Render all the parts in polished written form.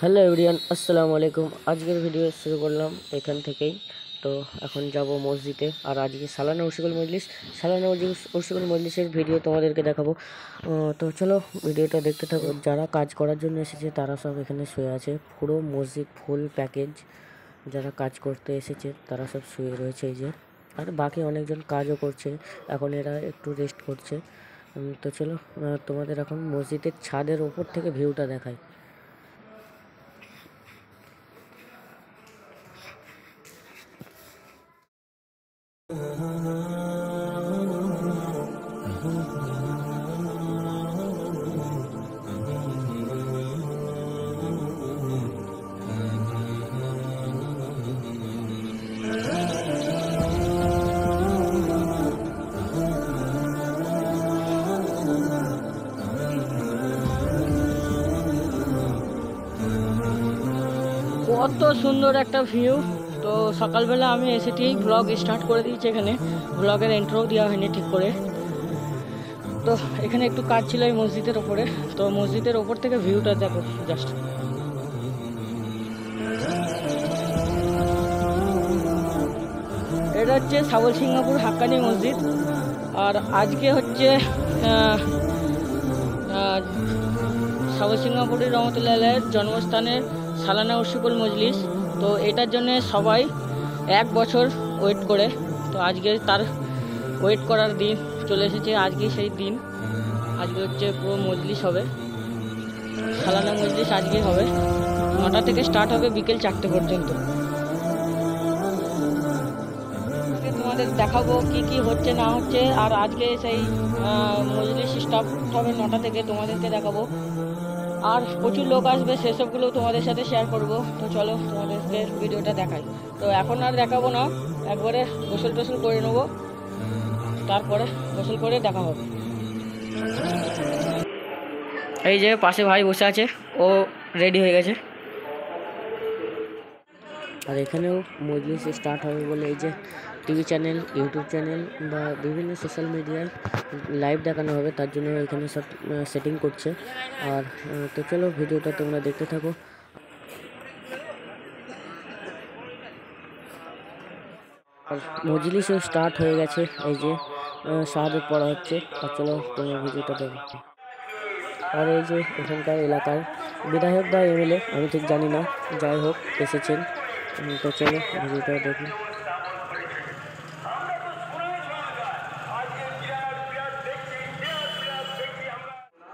Hello everyone, আসসালামু আলাইকুম। আজকের ভিডিও শুরু করলাম এখান থেকেই। তো এখন যাব মসজিদে, আর আজকে সালানা উরসিকুল মজলিস, উরসিকুল মজলিসের ভিডিও তোমাদেরকে দেখাবো। তো চলো ভিডিওটা দেখতে থাকো। যারা কাজ করার জন্য এসেছে তারা সব এখানে শুয়ে আছে, পুরো মসজিদ ফুল প্যাকেজ। যারা কাজ করতে এসেছে তারা সব শুয়ে রয়েছে এই যে, আর বাকি অনেকজন কাজও করছে। এখন এরা একটু রেস্ট করছে। তো চলো তোমাদের এখন মসজিদের ছাদের ওপর থেকে ভিউটা দেখাই। কত সুন্দর একটা ভিউ। তো সকালবেলা আমি এসে ঠিক ব্লগ স্টার্ট করে দিয়েছি। এখানে ব্লগের এন্ট্রো দেওয়া হয়নি ঠিক করে। তো এখানে একটু কাজ ছিল এই মসজিদের ওপরে। তো মসজিদের ওপর থেকে ভিউটা দেখো জাস্ট। এটা হচ্ছে সাবল সিংহাপুর হাক্কানি মসজিদ। আর আজকে হচ্ছে সাবল সিংহাপুরের রহমতুল্লাহের জন্মস্থানের সালানা উরসিকুল মজলিস। তো এটার জন্য সবাই 1 বছর ওয়েট করে। তো আজকে তার ওয়েট করার দিন চলে এসেছে। আজকে সেই দিন। আজকে হচ্ছে পুরো মজলিস হবে, সালানা মজলিস আজকে হবে। 9টা থেকে স্টার্ট হবে বিকেল 4টে পর্যন্ত। তোমাদের দেখাবো কি কি হচ্ছে না হচ্ছে। আর আজকে সেই মজলিস স্টার্ট হবে 9টা থেকে, তোমাদেরকে দেখাবো। আর প্রচুর লোক আসবে, সেসবগুলো তোমাদের সাথে শেয়ার করব। তো চলো তোমাদেরকে ভিডিওটা দেখাই। তো এখন আর দেখাবো না, একবারে গোসল টোসল করে নেবো, তারপরে গোসল করে দেখা হবে। এই যে পাশে ভাই বসে আছে, ও রেডি হয়ে গেছে। আর এখানেও মজলিস স্টার্ট হবে বলে এই যে টিভি চ্যানেল, ইউটিউব চ্যানেল বা বিভিন্ন সোশ্যাল মিডিয়ায় লাইভ দেখানো হবে, তার জন্য এখানে সব সেটিং করছে। আর তো চলো ভিডিওটা তোমরা দেখতে থাকো। আর মজলিসও স্টার্ট হয়ে গেছে, এই যে শাহাদাত পড়া হচ্ছে। আর চলো তোমরা ভিডিওটা দেখো। আর এই যে এখানকার এলাকার বিধায়ক বা এমএলএ, আমি ঠিক জানি না, যাই হোক এসেছেন। তো চলো ভিডিওটা দেখুন।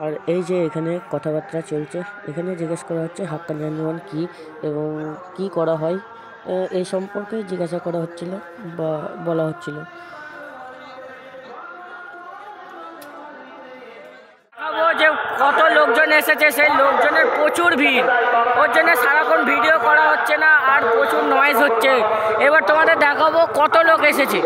আর এই যে এখানে কথাবার্তা চলছে, এখানে জিজ্ঞেস করা হচ্ছে হাক্কানি আন্দোলন কী এবং কি করা হয়, এই সম্পর্কে জিজ্ঞাসা করা হচ্ছিল বা বলা হচ্ছিল। যে কত লোকজন এসেছে, সেই লোকজনের প্রচুর ভিড়, ওর জন্য সারাক্ষণ ভিডিও করা হচ্ছে না, আর প্রচুর নয়েজ হচ্ছে। এবার তোমাদের দেখাবো কত লোক এসেছে।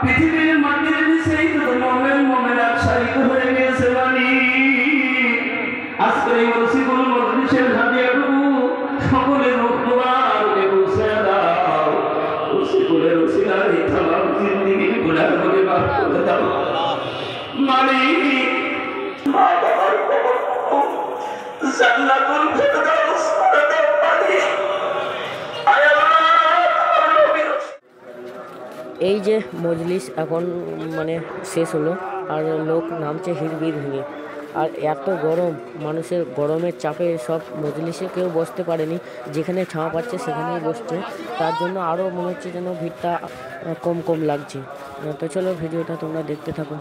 পৃথিবীর মাটির সেই মোমেনাত শারিক হয়ে গেছে বাণী। আজকে এই উরসিকুল মজলিসের হাদিয়াটুকু সকলের মুবারকে পৌঁছে দাও। উরসিকুলের উসিলায় তামাম জিন্দেগির গুনাহগুলো মাফ করে দাও মালিক। মা বাবার কবর জান্নাতুল ফেরদাউস করে দাও মালিক। এই যে মজলিস এখন মানে শেষ হলো, আর লোক নামছে হিড়বিড় ভেঙে। আর এত গরম, মানুষের গরমের চাপে সব মজলিসে কেউ বসতে পারেনি, যেখানে ছায়া পাচ্ছে সেখানেই বসছে। তার জন্য আরও মনে হচ্ছে যেন ভিড়টা কম কম লাগছে। তো চলো ভিডিওটা তোমরা দেখতে থাকো।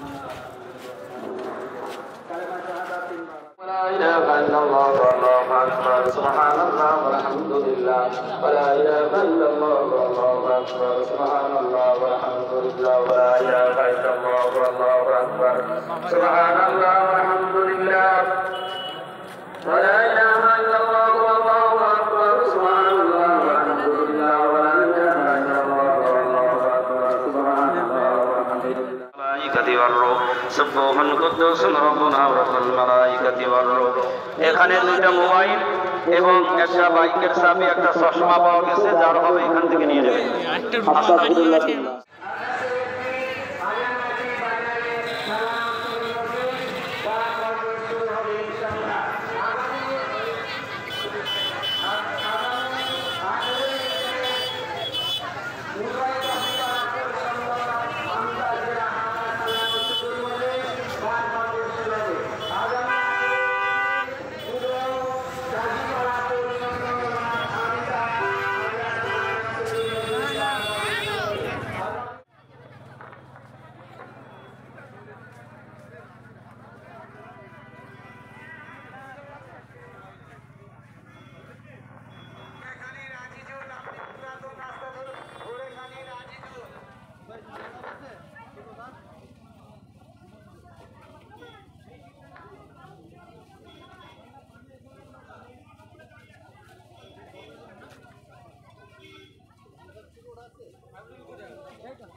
لا إله إلا الله والله أكبر سبحان الله والحمد لله ولا إله إلا الله والله أكبر سبحان الله والحمد لله ولا إله إلا الله والله أكبر سبحان الله والحمد لله ولا إله إلا الله والله أكبر سبحان الله والحمد لله ولا إله إلا الله والله أكبر سبحان الله والحمد لله الملائكة والروح سبوح قدوس ربنا ورب الملائكة والروح। এখানে দুইটা মোবাইল এবং একটা বাইকের চাবি, একটা চশমা পাওয়া গেছে, যার হবে এখান থেকে নিয়ে যাবে।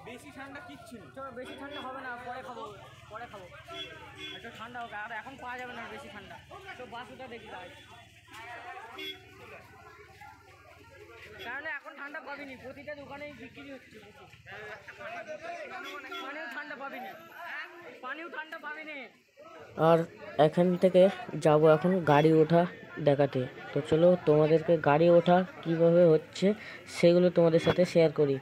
বেশি ঠান্ডা কিচ্ছু চলো, বেশি ঠান্ডা হবে না, পরে খাবো একটু ঠান্ডা হবে, আর এখন পাওয়া যাবে না বেশি ঠান্ডা। তো বাসুটা দেখি তাই, কারণ এখন ঠান্ডা পাবিনি, প্রতিটা দোকানেই বিক্রি হচ্ছে পানিও ঠান্ডা পাবিনি, আর এখান থেকে যাব এখন গাড়ি ওঠা দেখাতে। তো চলো তোমাদেরকে গাড়ি ওঠা কিভাবে হচ্ছে সেগুলো তোমাদের সাথে শেয়ার করি।